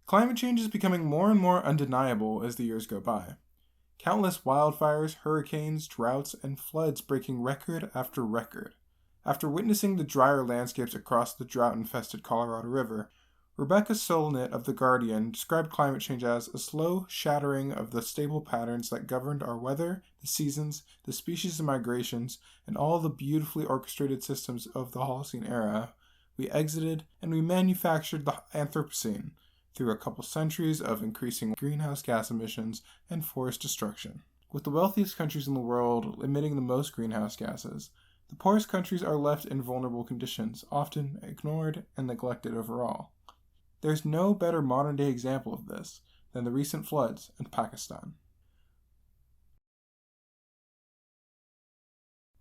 Climate change is becoming more and more undeniable as the years go by. Countless wildfires, hurricanes, droughts, and floods breaking record after record. After witnessing the drier landscapes across the drought-infested Colorado River, Rebecca Solnit of The Guardian described climate change as a slow shattering of the stable patterns that governed our weather, the seasons, the species and migrations, and all the beautifully orchestrated systems of the Holocene era. We exited and we manufactured the Anthropocene through a couple centuries of increasing greenhouse gas emissions and forest destruction. With the wealthiest countries in the world emitting the most greenhouse gases, the poorest countries are left in vulnerable conditions, often ignored and neglected overall. There's no better modern-day example of this than the recent floods in Pakistan.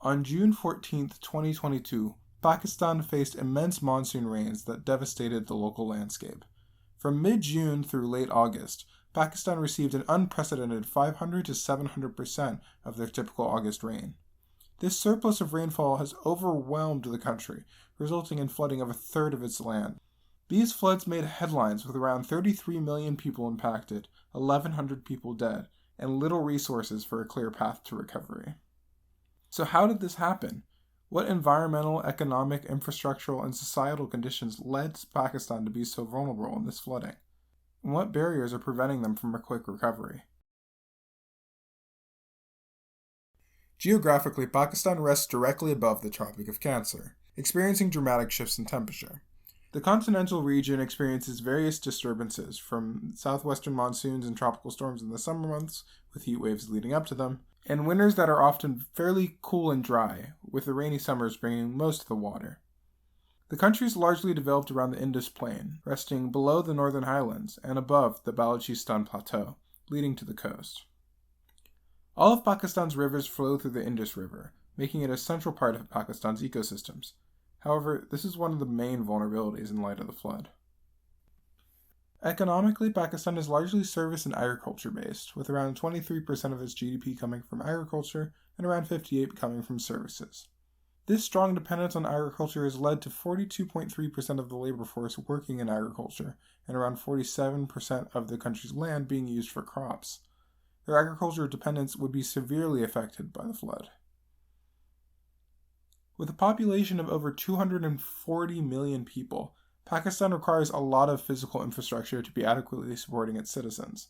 On June 14, 2022, Pakistan faced immense monsoon rains that devastated the local landscape. From mid-June through late August, Pakistan received an unprecedented 500 to 700% of their typical August rain. This surplus of rainfall has overwhelmed the country, resulting in flooding of a third of its land. These floods made headlines with around 33 million people impacted, 1,100 people dead, and little resources for a clear path to recovery. So how did this happen? What environmental, economic, infrastructural, and societal conditions led Pakistan to be so vulnerable in this flooding? And what barriers are preventing them from a quick recovery? Geographically, Pakistan rests directly above the Tropic of Cancer, experiencing dramatic shifts in temperature. The continental region experiences various disturbances, from southwestern monsoons and tropical storms in the summer months, with heat waves leading up to them, and winters that are often fairly cool and dry, with the rainy summers bringing most of the water. The country is largely developed around the Indus Plain, resting below the northern highlands and above the Balochistan Plateau, leading to the coast. All of Pakistan's rivers flow through the Indus River, making it a central part of Pakistan's ecosystems. However, this is one of the main vulnerabilities in light of the flood. Economically, Pakistan is largely service and agriculture-based, with around 23% of its GDP coming from agriculture and around 58% coming from services. This strong dependence on agriculture has led to 42.3% of the labor force working in agriculture and around 47% of the country's land being used for crops. Their agricultural dependence would be severely affected by the flood. With a population of over 240 million people, Pakistan requires a lot of physical infrastructure to be adequately supporting its citizens.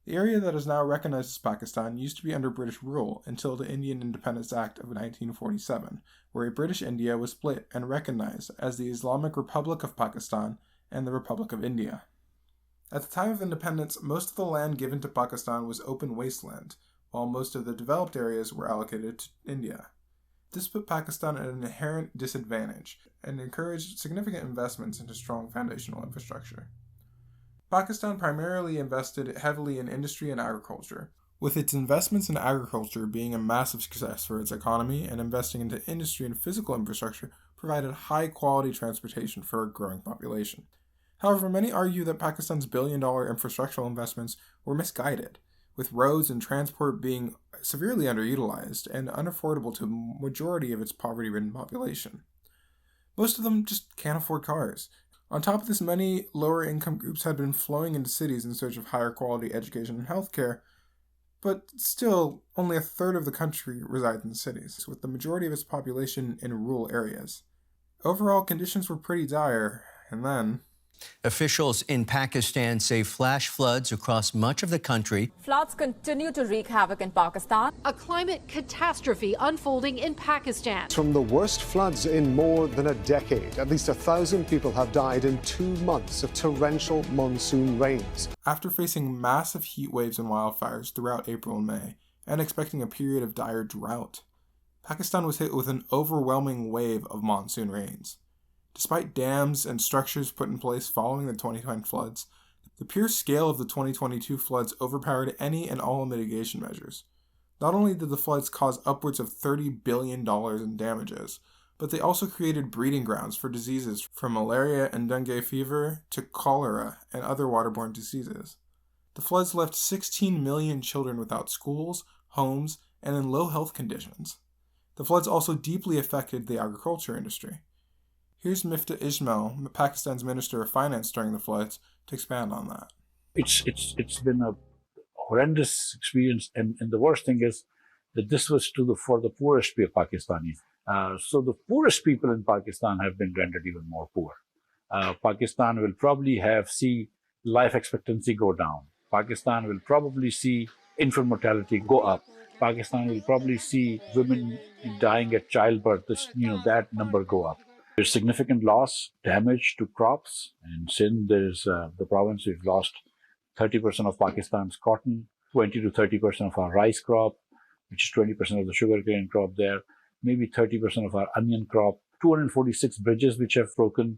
The area that is now recognized as Pakistan used to be under British rule until the Indian Independence Act of 1947, where a British India was split and recognized as the Islamic Republic of Pakistan and the Republic of India. At the time of independence, most of the land given to Pakistan was open wasteland, while most of the developed areas were allocated to India. This put Pakistan at an inherent disadvantage and encouraged significant investments into strong foundational infrastructure. Pakistan primarily invested heavily in industry and agriculture, with its investments in agriculture being a massive success for its economy, and investing into industry and physical infrastructure provided high-quality transportation for a growing population. However, many argue that Pakistan's billion-dollar infrastructural investments were misguided, with roads and transport being severely underutilized and unaffordable to the majority of its poverty-ridden population. Most of them just can't afford cars. On top of this, many lower-income groups had been flowing into cities in search of higher-quality education and healthcare, but still, only a third of the country resides in cities, with the majority of its population in rural areas. Overall, conditions were pretty dire, and then... Officials in Pakistan say flash floods across much of the country. Floods continue to wreak havoc in Pakistan. A climate catastrophe unfolding in Pakistan. From the worst floods in more than a decade, at least 1,000 people have died in 2 months of torrential monsoon rains. After facing massive heat waves and wildfires throughout April and May, and expecting a period of dire drought, Pakistan was hit with an overwhelming wave of monsoon rains. Despite dams and structures put in place following the 2020 floods, the pure scale of the 2022 floods overpowered any and all mitigation measures. Not only did the floods cause upwards of $30 billion in damages, but they also created breeding grounds for diseases from malaria and dengue fever to cholera and other waterborne diseases. The floods left 16 million children without schools, homes, and in low health conditions. The floods also deeply affected the agriculture industry. Here's Miftah Ismail, Pakistan's Minister of Finance during the floods, to expand on that. It's been a horrendous experience, and the worst thing is that this was for the poorest Pakistanis. So the poorest people in Pakistan have been rendered even more poor. Pakistan will probably see life expectancy go down. Pakistan will probably see infant mortality go up. Pakistan will probably see women dying at childbirth, that number go up. There's significant loss, damage to crops. In Sindh, there's the province, we've lost 30% of Pakistan's cotton, 20 to 30% of our rice crop, which is 20% of the sugarcane crop there, maybe 30% of our onion crop, 246 bridges which have broken,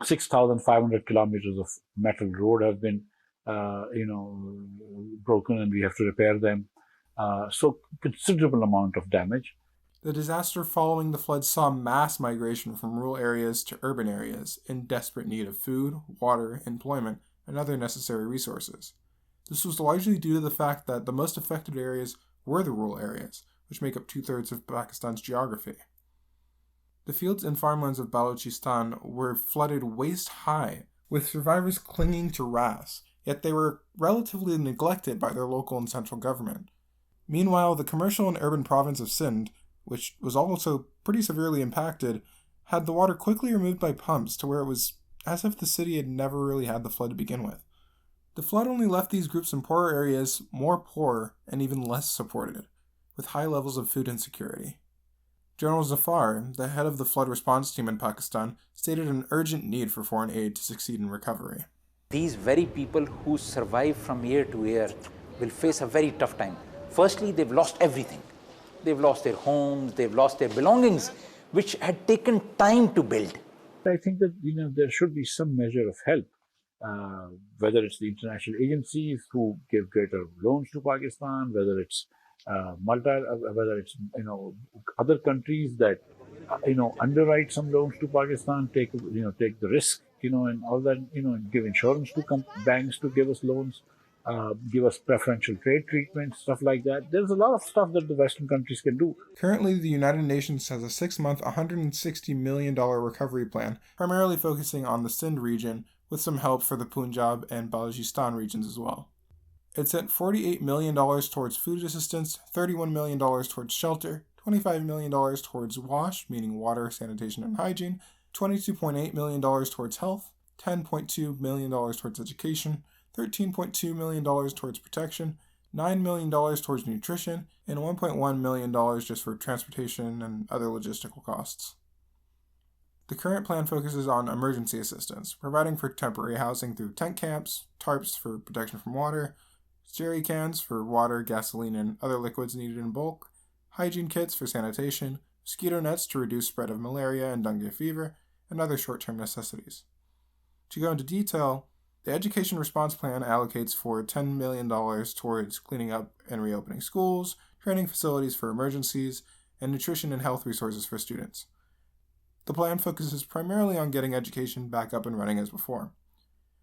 6,500 kilometers of metal road have been, broken, and we have to repair them. So considerable amount of damage. The disaster following the floods saw mass migration from rural areas to urban areas in desperate need of food, water, employment, and other necessary resources. This was largely due to the fact that the most affected areas were the rural areas, which make up 2/3 of Pakistan's geography. The fields and farmlands of Balochistan were flooded waist high, with survivors clinging to rafts, yet they were relatively neglected by their local and central government. Meanwhile, the commercial and urban province of Sindh, which was also pretty severely impacted, had the water quickly removed by pumps to where it was as if the city had never really had the flood to begin with. The flood only left these groups in poorer areas more poor and even less supported, with high levels of food insecurity. General Zafar, the head of the flood response team in Pakistan, stated an urgent need for foreign aid to succeed in recovery. These very people who survive from year to year will face a very tough time. Firstly, they've lost everything. They've lost their homes, they've lost their belongings, which had taken time to build. I think that there should be some measure of help, whether it's the international agencies who give greater loans to Pakistan, whether it's other countries that underwrite some loans to Pakistan, take the risk, and all that, and give insurance to banks to give us loans. Give us preferential trade treatment, stuff like that. There's a lot of stuff that the Western countries can do. Currently, the United Nations has a 6-month, $160 million recovery plan, primarily focusing on the Sindh region, with some help for the Punjab and Balochistan regions as well. It sent $48 million towards food assistance, $31 million towards shelter, $25 million towards WASH, meaning water, sanitation, and hygiene, $22.8 million towards health, $10.2 million towards education, $13.2 million towards protection, $9 million towards nutrition, and $1.1 million just for transportation and other logistical costs. The current plan focuses on emergency assistance, providing for temporary housing through tent camps, tarps for protection from water, jerry cans for water, gasoline, and other liquids needed in bulk, hygiene kits for sanitation, mosquito nets to reduce spread of malaria and dengue fever, and other short-term necessities. To go into detail, the Education Response Plan allocates for $10 million towards cleaning up and reopening schools, training facilities for emergencies, and nutrition and health resources for students. The plan focuses primarily on getting education back up and running as before.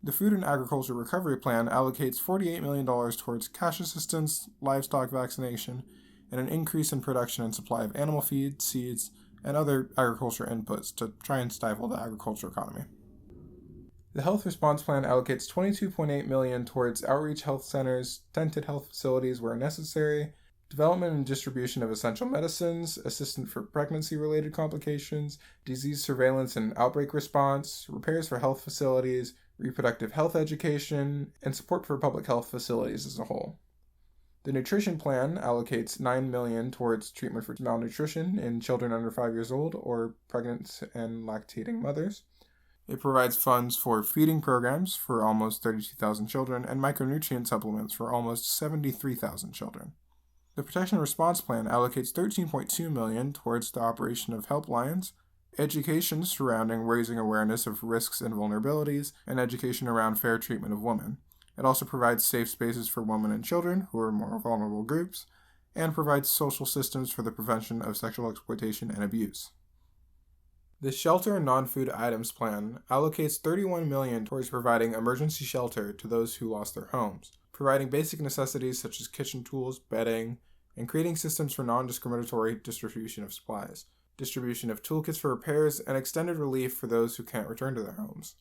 The Food and Agriculture Recovery Plan allocates $48 million towards cash assistance, livestock vaccination, and an increase in production and supply of animal feed, seeds, and other agriculture inputs to try and stifle the agriculture economy. The Health Response Plan allocates $22.8 million towards outreach health centers, tented health facilities where necessary, development and distribution of essential medicines, assistance for pregnancy-related complications, disease surveillance and outbreak response, repairs for health facilities, reproductive health education, and support for public health facilities as a whole. The Nutrition Plan allocates $9 million towards treatment for malnutrition in children under 5 years old or pregnant and lactating mothers. It provides funds for feeding programs for almost 32,000 children and micronutrient supplements for almost 73,000 children. The Protection Response Plan allocates $13.2 million towards the operation of helplines, education surrounding raising awareness of risks and vulnerabilities, and education around fair treatment of women. It also provides safe spaces for women and children, who are more vulnerable groups, and provides social systems for the prevention of sexual exploitation and abuse. The Shelter and Non-Food Items Plan allocates $31 million towards providing emergency shelter to those who lost their homes, providing basic necessities such as kitchen tools, bedding, and creating systems for non-discriminatory distribution of supplies. distribution of toolkits for repairs, and extended relief for those who can't return to their homes.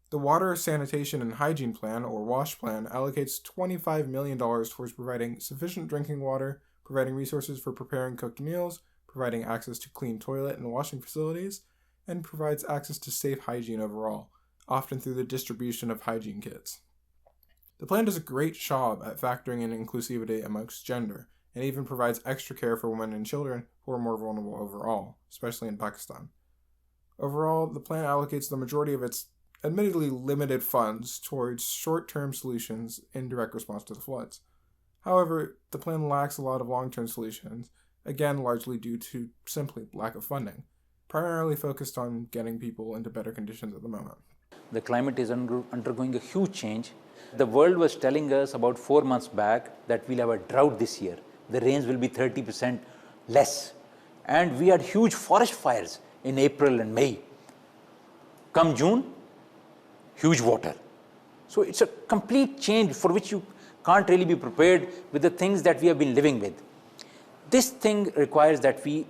The Water, Sanitation, and Hygiene Plan, or WASH Plan, allocates $25 million towards providing sufficient drinking water, providing resources for preparing cooked meals, providing access to clean toilet and washing facilities, and provides access to safe hygiene overall, often through the distribution of hygiene kits. The plan does a great job at factoring in inclusivity amongst gender, and even provides extra care for women and children who are more vulnerable overall, especially in Pakistan. Overall, the plan allocates the majority of its admittedly limited funds towards short-term solutions in direct response to the floods. However, the plan lacks a lot of long-term solutions, again largely due to simply lack of funding, primarily focused on getting people into better conditions at the moment. The climate is undergoing a huge change. The world was telling us about 4 months back that we'll have a drought this year. The rains will be 30% less. And we had huge forest fires in April and May. Come June, huge water. So it's a complete change for which you can't really be prepared with the things that we have been living with. This thing requires that we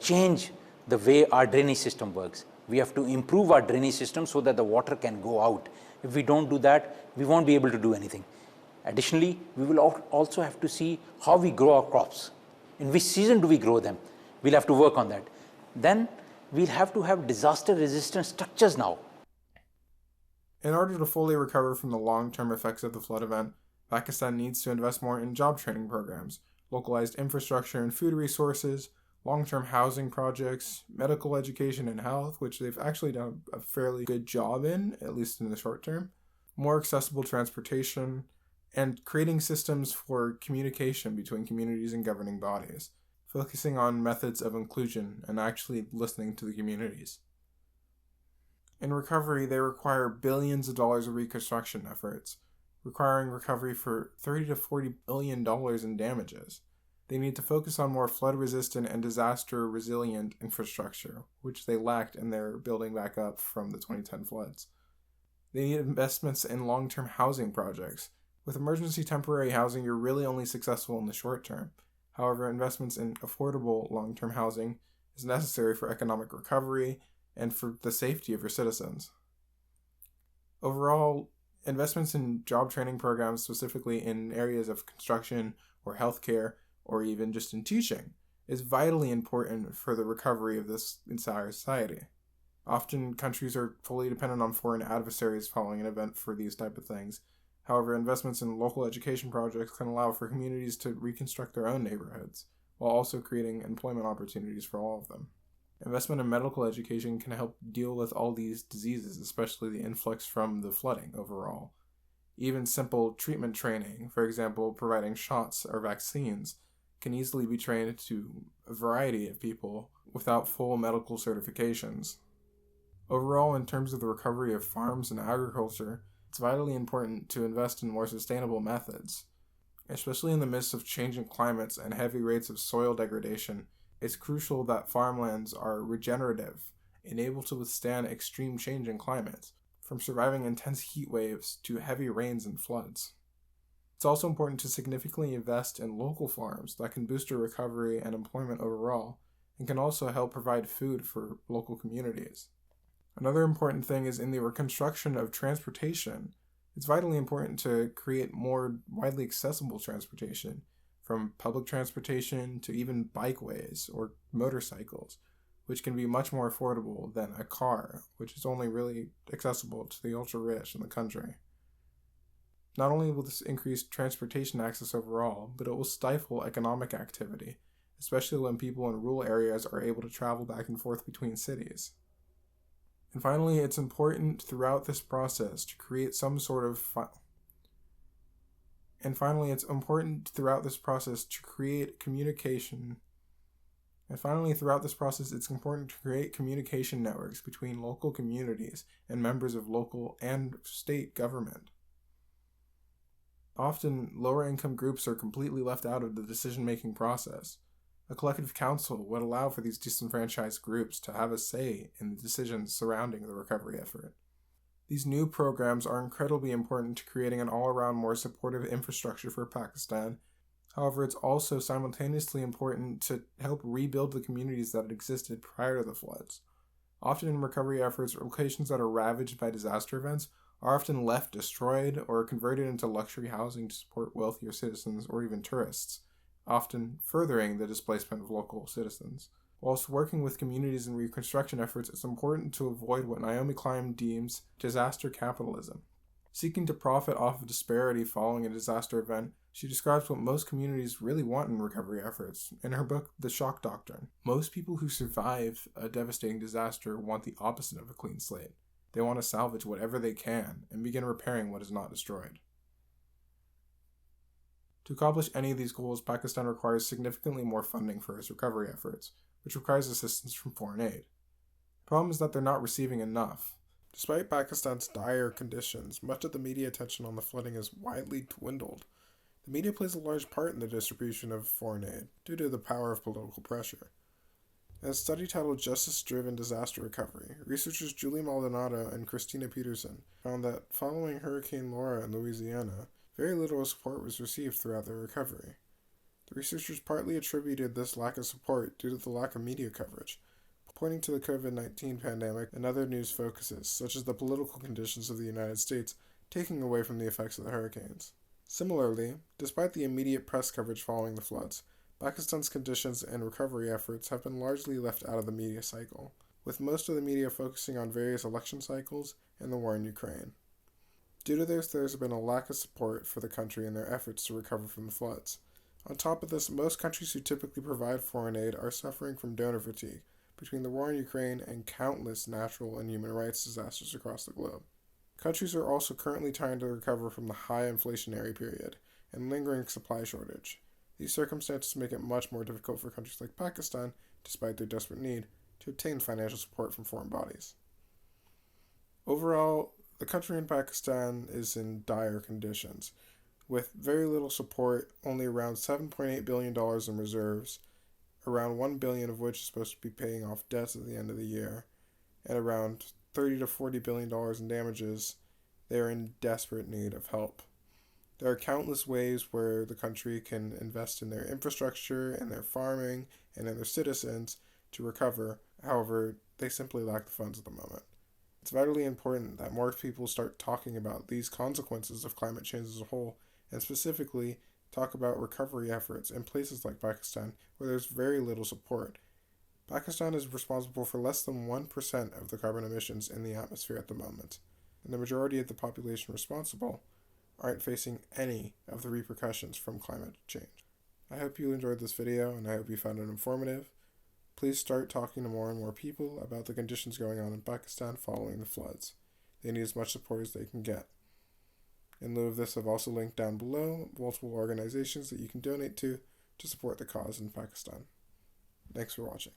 change the way our drainage system works. We have to improve our drainage system so that the water can go out. If we don't do that, we won't be able to do anything. Additionally, we will also have to see how we grow our crops. In which season do we grow them? We'll have to work on that. Then we'll have to have disaster-resistant structures now. In order to fully recover from the long-term effects of the flood event, Pakistan needs to invest more in job training programs, localized infrastructure and food resources, long-term housing projects, medical education and health, which they've actually done a fairly good job in, at least in the short term, more accessible transportation, and creating systems for communication between communities and governing bodies, focusing on methods of inclusion and actually listening to the communities. In recovery, they require billions of dollars of reconstruction efforts, requiring recovery for $30 to $40 billion in damages. They need to focus on more flood-resistant and disaster-resilient infrastructure, which they lacked in their building back up from the 2010 floods. They need investments in long-term housing projects. With emergency temporary housing, you're really only successful in the short term. However, investments in affordable long-term housing is necessary for economic recovery and for the safety of your citizens. Overall, investments in job training programs, specifically in areas of construction or healthcare, or even just in teaching, is vitally important for the recovery of this entire society. Often, countries are fully dependent on foreign adversaries following an event for these type of things. However, investments in local education projects can allow for communities to reconstruct their own neighborhoods, while also creating employment opportunities for all of them. Investment in medical education can help deal with all these diseases, especially the influx from the flooding overall. Even simple treatment training, for example, providing shots or vaccines, can easily be trained to a variety of people without full medical certifications. Overall, in terms of the recovery of farms and agriculture, it's vitally important to invest in more sustainable methods. Especially in the midst of changing climates and heavy rates of soil degradation, it's crucial that farmlands are regenerative and able to withstand extreme change in climate, from surviving intense heat waves to heavy rains and floods. It's also important to significantly invest in local farms that can boost your recovery and employment overall, and can also help provide food for local communities. Another important thing is in the reconstruction of transportation. It's vitally important to create more widely accessible transportation, from public transportation to even bikeways or motorcycles, which can be much more affordable than a car, which is only really accessible to the ultra-rich in the country. Not only will this increase transportation access overall, but it will stifle economic activity, especially when people in rural areas are able to travel back and forth between cities. And finally, it's important throughout this process to create some sort of communication networks between local communities and members of local and state government. Often, lower-income groups are completely left out of the decision-making process. A collective council would allow for these disenfranchised groups to have a say in the decisions surrounding the recovery effort. These new programs are incredibly important to creating an all-around more supportive infrastructure for Pakistan, However, it's also simultaneously important to help rebuild the communities that had existed prior to the floods. Often in recovery efforts, locations that are ravaged by disaster events are often left destroyed or converted into luxury housing to support wealthier citizens or even tourists, often furthering the displacement of local citizens. Whilst working with communities in reconstruction efforts, it's important to avoid what Naomi Klein deems disaster capitalism. Seeking to profit off of disparity following a disaster event, she describes what most communities really want in recovery efforts in her book, The Shock Doctrine. Most people who survive a devastating disaster want the opposite of a clean slate. They want to salvage whatever they can and begin repairing what is not destroyed. To accomplish any of these goals, Pakistan requires significantly more funding for its recovery efforts, which requires assistance from foreign aid. The problem is that they're not receiving enough. Despite Pakistan's dire conditions, much of the media attention on the flooding is widely dwindled. The media plays a large part in the distribution of foreign aid due to the power of political pressure. In a study titled Justice-Driven Disaster Recovery, researchers Julie Maldonado and Christina Peterson found that following Hurricane Laura in Louisiana, very little support was received throughout the recovery. The researchers partly attributed this lack of support due to the lack of media coverage, pointing to the COVID-19 pandemic and other news focuses, such as the political conditions of the United States, taking away from the effects of the hurricanes. Similarly, despite the immediate press coverage following the floods, Pakistan's conditions and recovery efforts have been largely left out of the media cycle, with most of the media focusing on various election cycles and the war in Ukraine. Due to this, there's been a lack of support for the country in their efforts to recover from the floods. On top of this, most countries who typically provide foreign aid are suffering from donor fatigue between the war in Ukraine and countless natural and human rights disasters across the globe. Countries are also currently trying to recover from the high inflationary period and lingering supply shortage. These circumstances make it much more difficult for countries like Pakistan, despite their desperate need, to obtain financial support from foreign bodies. Overall, the country in Pakistan is in dire conditions, with very little support, only around $7.8 billion in reserves, around $1 billion of which is supposed to be paying off debts at the end of the year, and around $30 to $40 billion in damages. They are in desperate need of help. There are countless ways where the country can invest in their infrastructure and their farming and in their citizens to recover. However, they simply lack the funds at the moment. It's vitally important that more people start talking about these consequences of climate change as a whole, and specifically talk about recovery efforts in places like Pakistan where there's very little support. Pakistan is responsible for less than 1% of the carbon emissions in the atmosphere at the moment, and the majority of the population responsible aren't facing any of the repercussions from climate change. I hope you enjoyed this video, and I hope you found it informative. Please start talking to more and more people about the conditions going on in Pakistan following the floods. They need as much support as they can get. In lieu of this, I've also linked down below multiple organizations that you can donate to support the cause in Pakistan. Thanks for watching.